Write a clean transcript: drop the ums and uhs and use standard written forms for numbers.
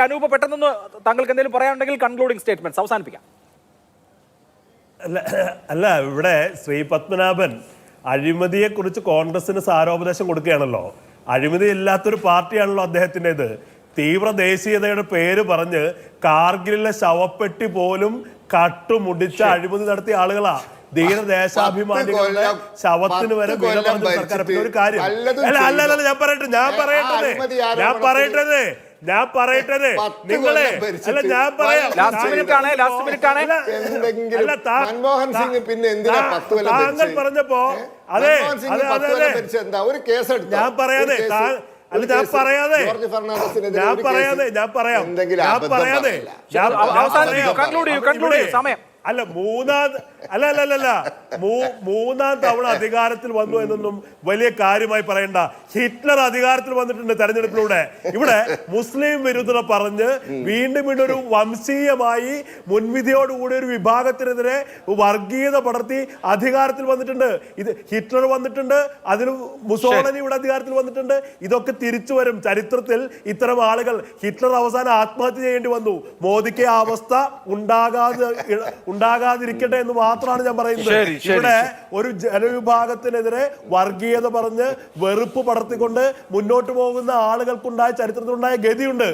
അനൂപ് പെട്ടെന്ന് താങ്കൾക്ക് എന്തെങ്കിലും പറയാനുണ്ടെങ്കിൽ കൺക്ലൂഡിംഗ് സ്റ്റേറ്റ്മെന്റ്സ് അവസാനിപ്പിക്കാം. അല്ല ഇവിടെ ശ്രീ പത്മനാഭൻ അഴിമതിയെ കുറിച്ച് കോൺഗ്രസിന് സാരോപദേശം കൊടുക്കുകയാണല്ലോ. അഴിമതി ഇല്ലാത്തൊരു പാർട്ടിയാണല്ലോ അദ്ദേഹത്തിൻ്റെത്. തീവ്ര ദേശീയതയുടെ പേര് പറഞ്ഞ് കാർഗിലിലെ ശവപ്പെട്ടി പോലും കട്ടുമുടിച്ച അഴിമതി നടത്തിയ ആളുകളാ. ധീരദേശാഭിമാനികളുടെ ശവത്തിന് വരെ വില പറഞ്ഞ സർക്കാർ. പിന്നെ ഒരു കാര്യം അല്ല ഞാൻ പറയട്ടെ നിങ്ങളെ അല്ല ഞാൻ പറയാം. താങ്കൾ പറഞ്ഞപ്പോ അതെ ഞാൻ പറയാതെ മൂന്നാം തവണ അധികാരത്തിൽ വന്നു എന്നൊന്നും വലിയ കാര്യമായി പറയണ്ട. ഹിറ്റ്ലർ അധികാരത്തിൽ വന്നിട്ടുണ്ട് തെരഞ്ഞെടുപ്പിലൂടെ. ഇവിടെ മുസ്ലിം വിരുദ്ധത പറഞ്ഞ് വീണ്ടും ഒരു വംശീയമായി മുൻവിധിയോടുകൂടി ഒരു വിഭാഗത്തിനെതിരെ വർഗീയത പടർത്തി അധികാരത്തിൽ വന്നിട്ടുണ്ട്. ഇത് ഹിറ്റ്ലർ വന്നിട്ടുണ്ട്, അതിന് മുസോളിനി ഇവിടെ അധികാരത്തിൽ വന്നിട്ടുണ്ട്. ഇതൊക്കെ തിരിച്ചു വരും. ചരിത്രത്തിൽ ഇത്തരം ആളുകൾ, ഹിറ്റ്ലർ അവസാനം ആത്മഹത്യ ചെയ്യേണ്ടി വന്നു. മോദിക്ക് ആ അവസ്ഥ ഉണ്ടാകാതിരിക്കട്ടെ എന്ന് മാത്രമാണ് ഞാൻ പറയുന്നത്. ഇവിടെ ഒരു ജനവിഭാഗത്തിനെതിരെ വർഗീയത പറഞ്ഞ് വെറുപ്പ് പടർത്തിക്കൊണ്ട് മുന്നോട്ട് പോകുന്ന ആളുകൾക്കുണ്ടായ ചരിത്രത്തിലുണ്ടായ ഗതിയുണ്ട്.